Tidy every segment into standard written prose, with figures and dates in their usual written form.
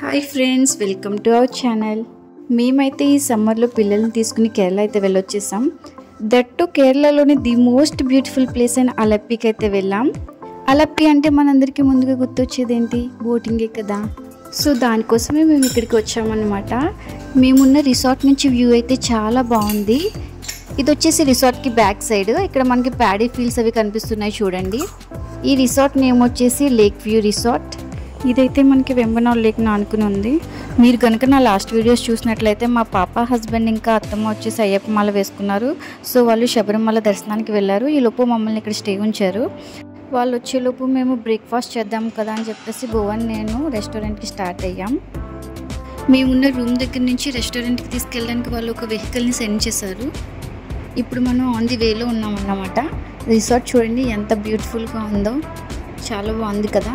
Hi friends, welcome to our channel. మేమైతే ఈ సమ్మర్లో పిల్లల్ని తీసుకుని కేరళ అయితే వెళ్ళొచ్చేసాం. దట్టు కేరళలోని ది మోస్ట్ బ్యూటిఫుల్ ప్లేస్ అయిన అలప్పికి అయితే వెళ్ళాం. అలప్పి అంటే మనందరికీ ముందుగా గుర్తొచ్చేది ఏంటి? బోటింగే కదా. సో దానికోసమే మేము ఇక్కడికి వచ్చామన్నమాట. మేమున్న రిసార్ట్ నుంచి వ్యూ అయితే చాలా బాగుంది. ఇది వచ్చేసి రిసార్ట్కి బ్యాక్ సైడ్. ఇక్కడ మనకి ప్యాడీ ఫీల్డ్స్ అవి కనిపిస్తున్నాయి చూడండి. ఈ రిసార్ట్ నేమ్ వచ్చేసి లేక్ వ్యూ రిసార్ట్. ఇదైతే మనకి వెంబనాల్ లేక్ని ఆనుకుని ఉంది. మీరు కనుక నా లాస్ట్ వీడియోస్ చూసినట్లయితే మా పాప హస్బెండ్ ఇంకా అత్తమ్మ వచ్చేసి అయ్యప్ప మాల వేసుకున్నారు. సో వాళ్ళు శబరిమల దర్శనానికి వెళ్ళారు. ఈలోపు మమ్మల్ని ఇక్కడ స్టే ఉంచారు. వాళ్ళు వచ్చేలోపు మేము బ్రేక్ఫాస్ట్ చేద్దాం కదా అని చెప్పేసి భువన్ నేను రెస్టారెంట్కి స్టార్ట్ అయ్యాం. మేమున్న రూమ్ దగ్గర నుంచి రెస్టారెంట్కి తీసుకెళ్ళడానికి వాళ్ళు ఒక వెహికల్ని సెండ్ చేశారు. ఇప్పుడు మనం ఆన్ ది వేలో ఉన్నామన్నమాట. రిసార్ట్ చూడండి ఎంత బ్యూటిఫుల్గా ఉందో, చాలా బాగుంది కదా.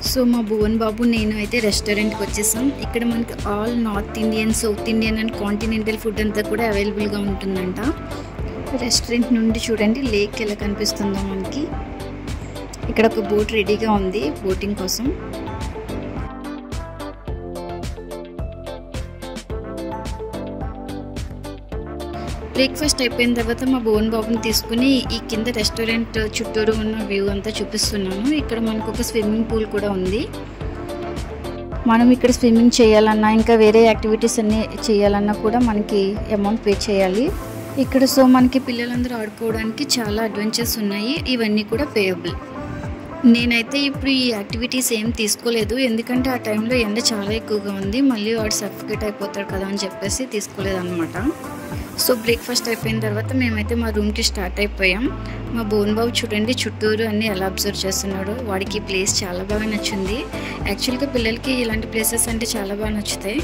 సో మా భువన్ బాబు నేను అయితే రెస్టారెంట్కి వచ్చేసాం. ఇక్కడ మనకి all north Indian, south Indian and continental food అంతా కూడా అవైలబుల్గా ఉంటుందంట. రెస్టారెంట్ నుండి చూడండి లేక్ ఎలా కనిపిస్తుందో మనకి. ఇక్కడ ఒక బోట్ రెడీగా ఉంది బోటింగ్ కోసం. బ్రేక్ఫాస్ట్ అయిపోయిన తర్వాత మా భువన్ బాబుని తీసుకుని ఈ కింద రెస్టారెంట్ చుట్టూరు ఉన్న వ్యూ అంతా చూపిస్తున్నాను. ఇక్కడ మనకు ఒక స్విమ్మింగ్ పూల్ కూడా ఉంది. మనం ఇక్కడ స్విమ్మింగ్ చేయాలన్నా ఇంకా వేరే యాక్టివిటీస్ అన్నీ చేయాలన్నా కూడా మనకి అమౌంట్ పే చేయాలి ఇక్కడ. సో మనకి పిల్లలందరూ ఆడుకోవడానికి చాలా అడ్వెంచర్స్ ఉన్నాయి, ఇవన్నీ కూడా పేయబుల్. నేనైతే ఇప్పుడు ఈ యాక్టివిటీస్ ఏం తీసుకోలేదు, ఎందుకంటే ఆ టైంలో ఎండ చాలా ఎక్కువగా ఉంది. మళ్ళీ వాడు సఫికేట్ అయిపోతాడు కదా అని చెప్పేసి తీసుకోలేదు అనమాట. సో బ్రేక్ఫాస్ట్ అయిపోయిన తర్వాత మేమైతే మా రూమ్కి స్టార్ట్ అయిపోయాం. మా భువన్ బాబు చూడండి చుట్టూరు అన్నీ ఎలా అబ్జర్వ్ చేస్తున్నాడు. వాడికి ఈ ప్లేస్ చాలా బాగా నచ్చింది. యాక్చువల్గా పిల్లలకి ఇలాంటి ప్లేసెస్ అంటే చాలా బాగా నచ్చుతాయి.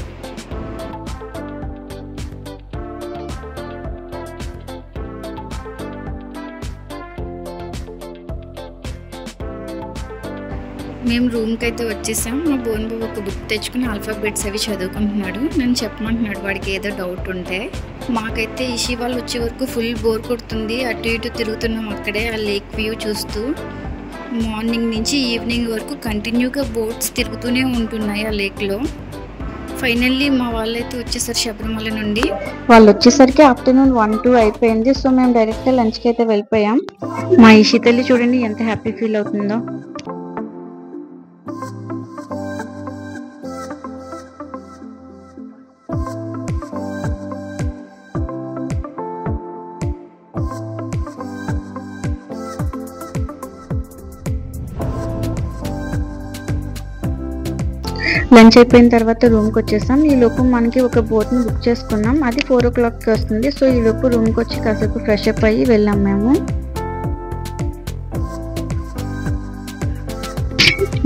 మేము రూమ్కి అయితే వచ్చేసాం. మా భువన్ బాబు ఒక బుక్ తెచ్చుకుని ఆల్ఫాబెట్స్ అవి చదువుకుంటున్నాడు. నన్ను చెప్పమంటున్నాడు వాడికి ఏదో డౌట్ ఉంటే. మాకైతే ఇషి వాళ్ళు వచ్చే వరకు ఫుల్ బోర్ కొడుతుంది. అటు ఇటు తిరుగుతున్నాం అక్కడే ఆ లేక్ వ్యూ చూస్తూ. మార్నింగ్ నుంచి ఈవినింగ్ వరకు కంటిన్యూగా బోట్స్ తిరుగుతూనే ఉంటున్నాయి ఆ లేక్లో. ఫైనల్లీ మా వాళ్ళైతే వచ్చేసరి శబరిమల నుండి. వాళ్ళు వచ్చేసరికి ఆఫ్టర్నూన్ 1-2 అయిపోయింది. సో మేము డైరెక్ట్గా లంచ్కి అయితే వెళ్ళిపోయాం. మా ఇషి తల్లి చూడండి ఎంత హ్యాపీ ఫీల్ అవుతుందో. లంచ్ అయిపోయిన తర్వాత రూమ్కి వచ్చేసాం. ఈ లోపు మనకి ఒక బోట్ని బుక్ చేసుకున్నాం. అది 4 o'clockకి వస్తుంది. సో ఈ లోపు రూమ్కి వచ్చి కాసేపు ఫ్రెష్ అప్ అయ్యి వెళ్ళాం మేము.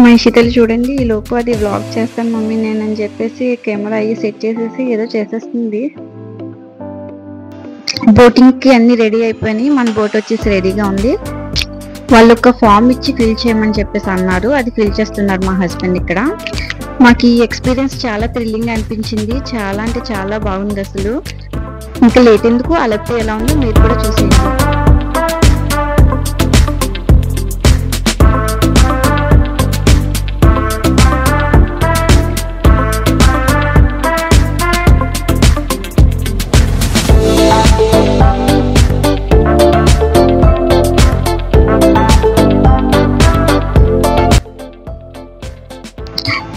మా శీతలు చూడండి ఈ లోపు అది వ్లాగ్ చేస్తాను మమ్మీ నేనని చెప్పేసి కెమెరా అయ్యి సెట్ చేసేసి ఏదో చేసేస్తుంది. బోటింగ్కి అన్ని రెడీ అయిపోయినాయి. మన బోట్ వచ్చేసి రెడీగా ఉంది. వాళ్ళు ఒక ఫామ్ ఇచ్చి ఫిల్ చేయమని చెప్పేసి అన్నారు. అది ఫిల్ చేస్తున్నారు మా హస్బెండ్ ఇక్కడ. మాకు ఈ ఎక్స్పీరియన్స్ చాలా థ్రిల్లింగ్ అనిపించింది. చాలా అంటే చాలా బాగుంది అసలు. ఇంకా లేట్ ఎందుకు, అలప్పి ఎలా ఉందో మీరు కూడా చూసేయండి.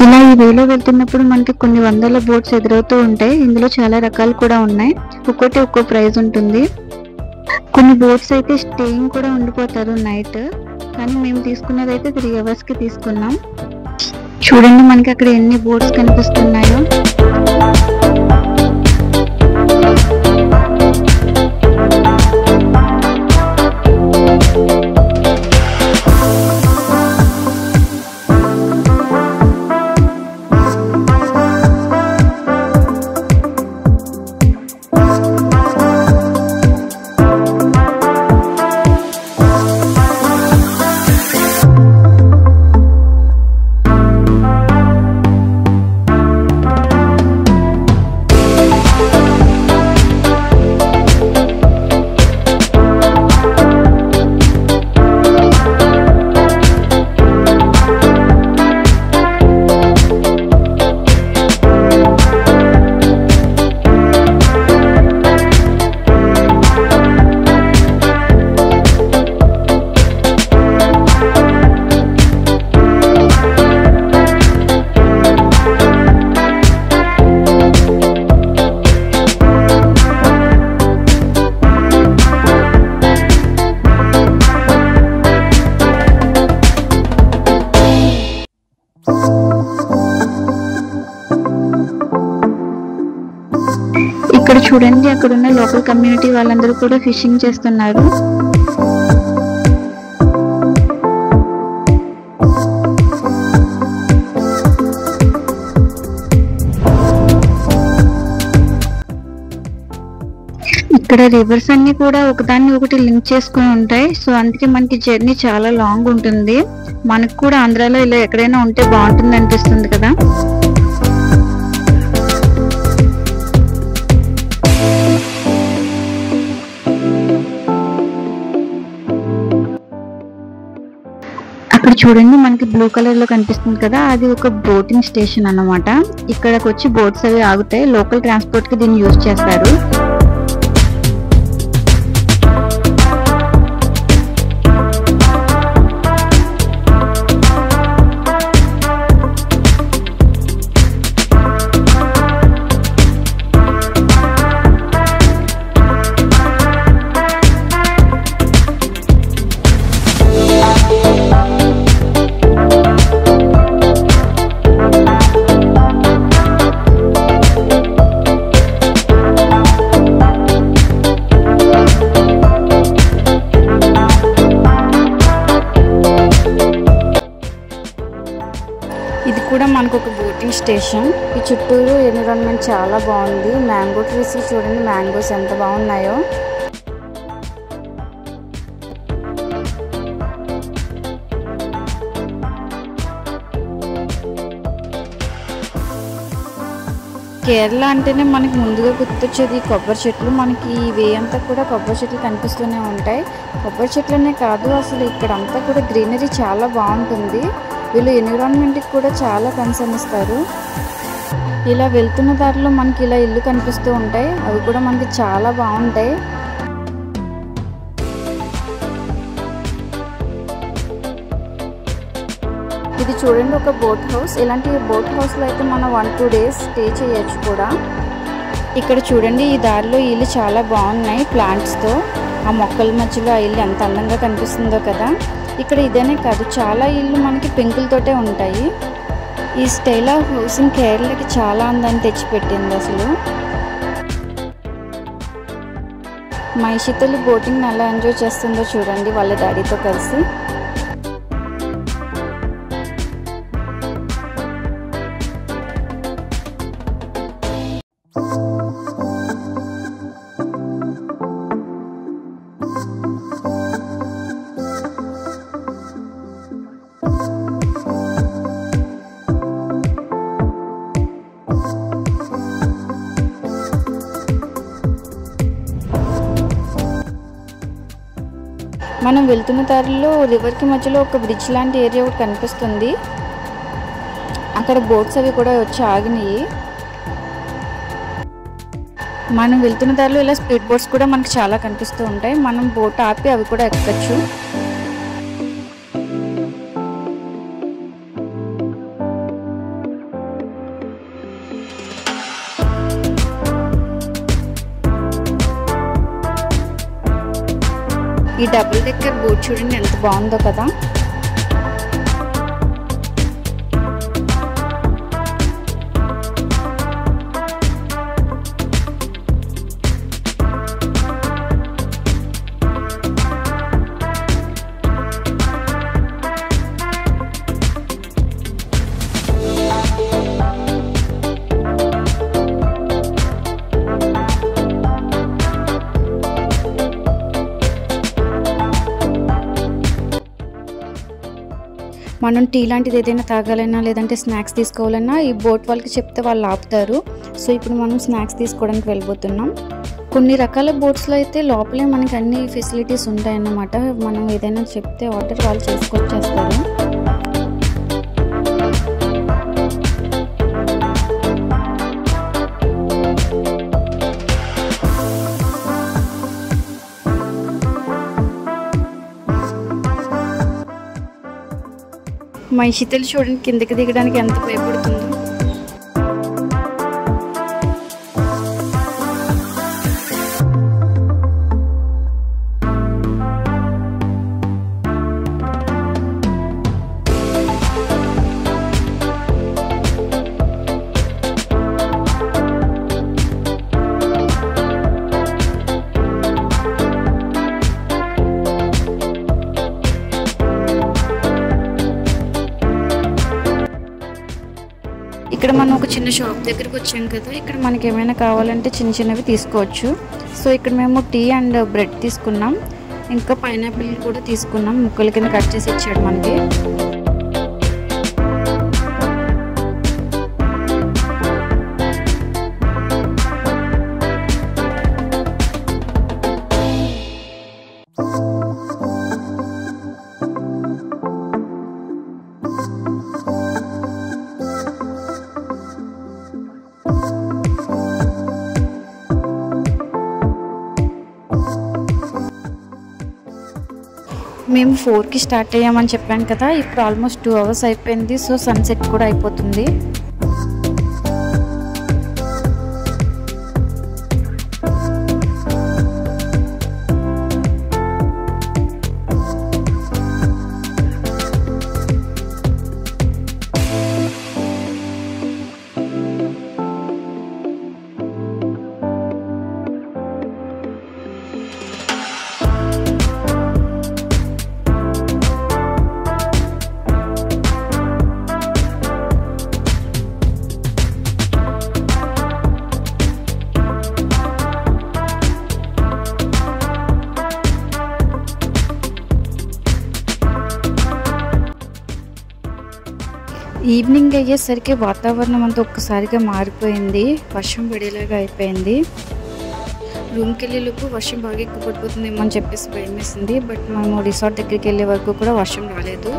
ఇలా ఈ వేలో వెళ్తున్నప్పుడు మనకి కొన్ని వందల బోట్స్ ఎదురవుతూ ఉంటాయి. ఇందులో చాలా రకాలు కూడా ఉన్నాయి. ఒక్కొక్కటి ఒక్కో ప్రైస్ ఉంటుంది. కొన్ని బోట్స్ అయితే స్టేయింగ్ కూడా ఉండిపోతారు నైట్. కానీ మేము తీసుకున్నది అయితే 3 hours తీసుకున్నాం. చూడండి మనకి అక్కడ ఎన్ని బోట్స్ కనిపిస్తున్నాయో. ఇక్కడ చూడండి, అక్కడ ఉన్న లోకల్ కమ్యూనిటీ వాళ్ళందరూ కూడా ఫిషింగ్ చేస్తున్నారు. ఇక్కడ రివర్స్ అన్ని కూడా ఒకదాన్ని ఒకటి లింక్ చేసుకుని ఉంటాయి. సో అందుకే మనకి జర్నీ చాలా లాంగ్ ఉంటుంది. మనకు కూడా ఆంధ్రాలో ఇలా ఎక్కడైనా ఉంటే బాగుంటుంది అనిపిస్తుంది కదా. అక్కడ చూడండి, మనకి బ్లూ కలర్ లో కనిపిస్తుంది కదా, అది ఒక బోటింగ్ స్టేషన్ అన్నమాట. ఇక్కడికి వచ్చి బోట్స్ అవి ఆగుతాయి. లోకల్ ట్రాన్స్పోర్ట్ కి దీన్ని యూజ్ చేస్తారు. ఇది కూడా మనకు ఒక బోటింగ్ స్టేషన్. ఈ చుట్టూరు ఎన్విరాన్మెంట్ చాలా బాగుంది. మ్యాంగో ట్రీస్ చూడండి, మ్యాంగోస్ ఎంత బాగున్నాయో. కేరళ అంటేనే మనకి ముందుగా గుర్తొచ్చేది కొబ్బరి చెట్లు. మనకి ఈ వే అంతా కూడా కొబ్బరి చెట్లు కనిపిస్తూనే ఉంటాయి. కొబ్బరి చెట్లనే కాదు, అసలు ఇక్కడంతా కూడా గ్రీనరీ చాలా బాగుంటుంది. వీళ్ళు ఎన్విరాన్మెంట్కి కూడా చాలా కన్సర్న్ ఇస్తారు. ఇలా వెళ్తున్న దారిలో మనకి ఇలా ఇల్లు కనిపిస్తూ ఉంటాయి. అవి కూడా మనకి చాలా బాగుంటాయి. ఇది చూడండి, ఒక బోట్ హౌస్. ఇలాంటి బోట్ హౌస్లో అయితే మనం 1-2 days స్టే చేయొచ్చు కూడా. ఇక్కడ చూడండి, ఈ దారిలో ఇల్లు చాలా బాగున్నాయి ప్లాంట్స్తో. ఆ మొక్కల మధ్యలో ఆ ఇల్లు ఎంత అందంగా కనిపిస్తుందో కదా. ఇక్కడ ఇదేనే కాదు, చాలా ఇల్లు మనకి పెంకులతోటే ఉంటాయి. ఈ స్టైల్ ఆఫ్ హౌసింగ్ కేరళకి చాలా అందాన్ని తెచ్చిపెట్టింది అసలు. మైషితలు బోటింగ్ ఎలా ఎంజాయ్ చేస్తుందో చూడండి వాళ్ళ డాడీతో కలిసి. మనం వెళ్తున్న దారిలో రివర్కి మధ్యలో ఒక బ్రిడ్జ్ లాంటి ఏరియా ఒకటి కనిపిస్తుంది. అక్కడ బోట్స్ అవి కూడా వచ్చి ఆగినాయి. మనం వెళ్తున్న దారిలో ఇలా స్పీడ్ బోట్స్ కూడా మనకు చాలా కనిపిస్తూ ఉంటాయి. మనం బోట్ ఆపి అవి కూడా ఎక్కచ్చు. ఈ డబుల్ డెక్కర్ బోట్ చూడండి ఎంత బాగుందో కదా. మనం టీ లాంటిది ఏదైనా తాగాలన్నా లేదంటే స్నాక్స్ తీసుకోవాలన్నా ఈ బోట్ వాళ్ళకి చెప్తే వాళ్ళు ఆపుతారు. సో ఇప్పుడు మనం స్నాక్స్ తీసుకోవడానికి వెళ్ళిపోతున్నాం. కొన్ని రకాల బోట్స్లో అయితే లోపలే మనకి అన్ని ఫెసిలిటీస్ ఉంటాయన్నమాట. మనం ఏదైనా చెప్తే ఆర్డర్ వాళ్ళు చేసుకొచ్చేస్తారు. మైషితలు చూడండి కిందకి దిగడానికి ఎంత భయపడుతుందో. చిన్న షాప్ దగ్గరికి వచ్చాం కదా, ఇక్కడ మనకి ఏమైనా కావాలంటే చిన్న చిన్నవి తీసుకోవచ్చు. సో ఇక్కడ మేము టీ అండ్ బ్రెడ్ తీసుకున్నాం, ఇంకా పైనాపిల్ కూడా తీసుకున్నాం. ముక్కల కింద కట్ చేసి ఇచ్చాడు మనకి. మేము 4కి స్టార్ట్ అయ్యామని చెప్పాను కదా, ఇప్పుడు ఆల్మోస్ట్ 2 అవర్స్ అయిపోయింది. సో సన్సెట్ కూడా అయిపోతుంది. ఈవినింగ్ అయ్యేసరికి వాతావరణం అంతా ఒక్కసారిగా మారిపోయింది, వర్షం పడేలాగా అయిపోయింది. రూమ్కి వెళ్ళేలోపు వర్షం బాగా ఎక్కువ పడిపోతుందేమో అని చెప్పేసి భయం వేసింది. బట్ మేము రిసార్ట్ దగ్గరికి వెళ్ళే వరకు కూడా వర్షం రాలేదు.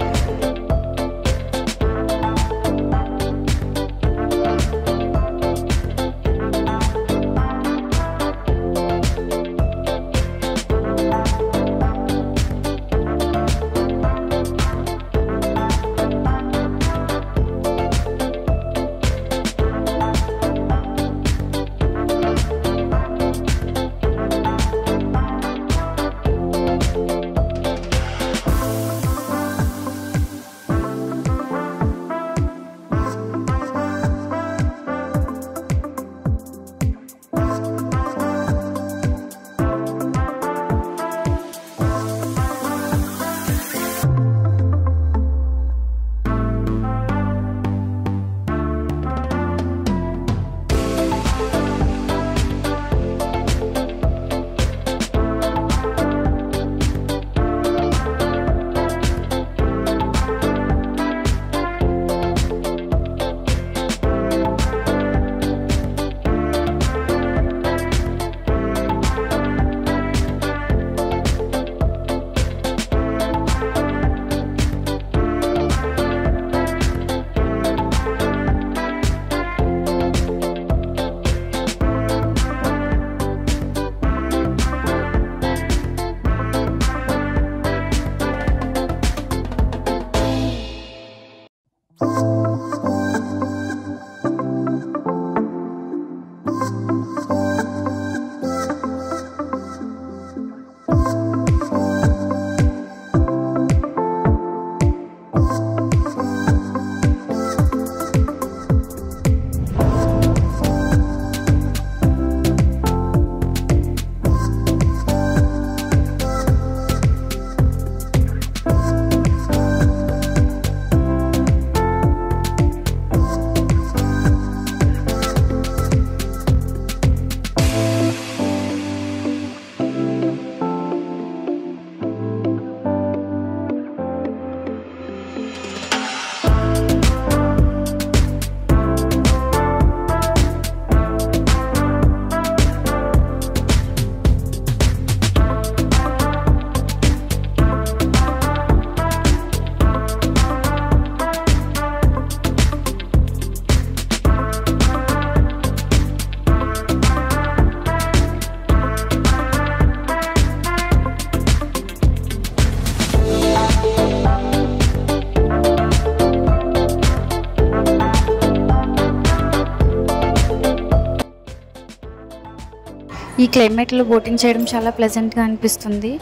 ఈ క్లైమేట్లో బోటింగ్ చేయడం చాలా ప్లెజెంట్గా అనిపిస్తుంది.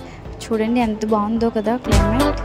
చూడండి ఎంత బాగుందో కదా క్లైమేట్.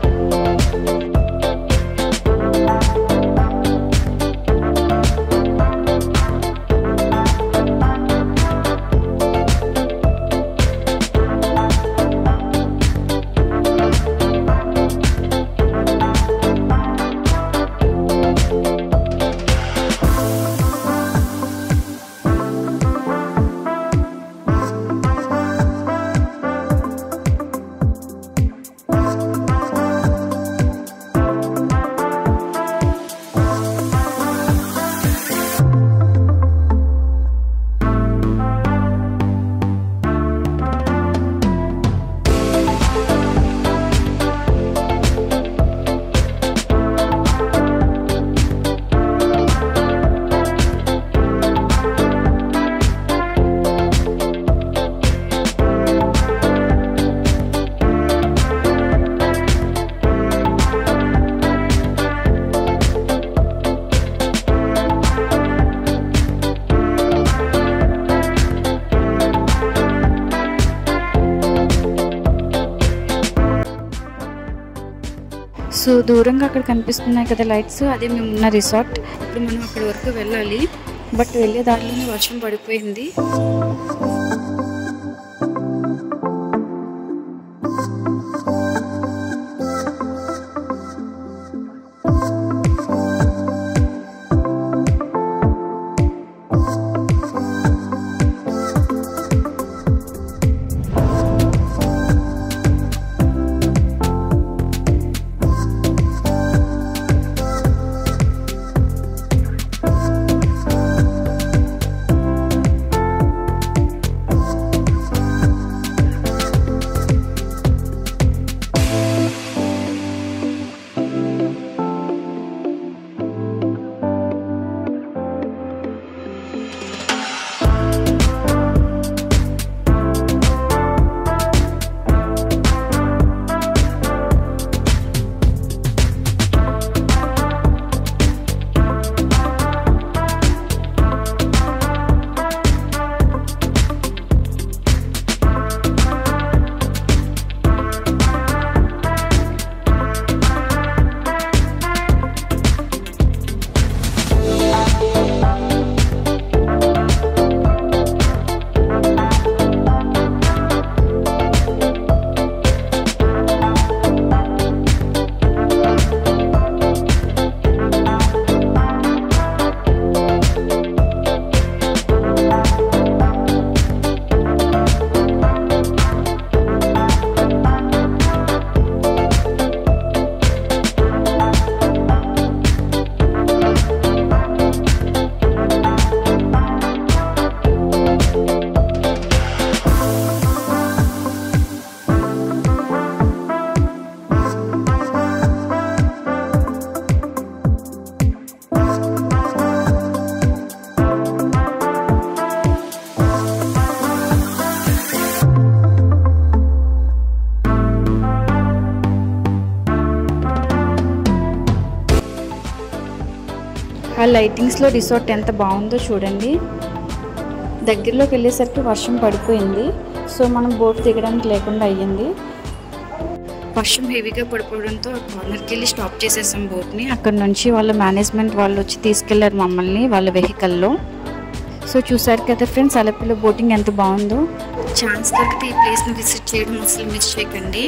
సో దూరంగా అక్కడ కనిపిస్తున్నాయి కదా లైట్స్, అదే మేము ఉన్న రిసార్ట్. ఇప్పుడు మనం అక్కడ వరకు వెళ్ళాలి, బట్ వెళ్ళే దారిలోనే వర్షం పడిపోయింది. ఆ లైటింగ్స్లో రిసార్ట్ ఎంత బాగుందో చూడండి. దగ్గరలోకి వెళ్ళేసరికి వర్షం పడిపోయింది, సో మనం బోట్ దిగడానికి లేకుండా అయ్యింది. వర్షం హెవీగా పడిపోవడంతో కార్నర్కి వెళ్ళి స్టాప్ చేసేసాం బోట్ని. అక్కడ నుంచి వాళ్ళ మేనేజ్మెంట్ వాళ్ళు వచ్చి తీసుకెళ్లారు మమ్మల్ని వాళ్ళ వెహికల్లో. సో చూసారు కదా ఫ్రెండ్స్, అలపిలో బోటింగ్ ఎంత బాగుందో. ఛాన్స్ దొరికితే ఈ ప్లేస్ని విజిట్ చేయడం అసలు మిస్ చేయకండి.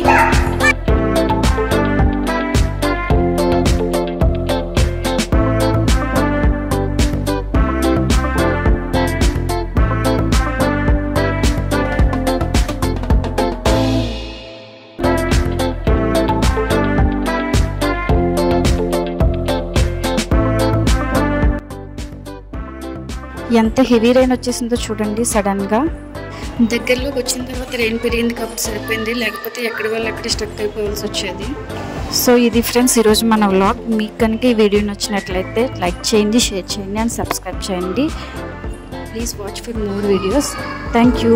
ఎంత హెవీ రైన్ వచ్చేసిందో చూడండి సడన్గా. దగ్గరలోకి వచ్చిన తర్వాత రైన్ పెరిగింది కాబట్టి సరిపోయింది, లేకపోతే ఎక్కడి వాళ్ళు అక్కడే స్టక్ అయిపోవాల్సి వచ్చేది. సో ఇది ఫ్రెండ్స్ ఈరోజు మన వ్లాగ్. మీకు కనుక ఈ వీడియో నచ్చినట్లయితే లైక్ చేయండి, షేర్ చేయండి అండ్ సబ్స్క్రైబ్ చేయండి. Please watch for more videos. Thank you.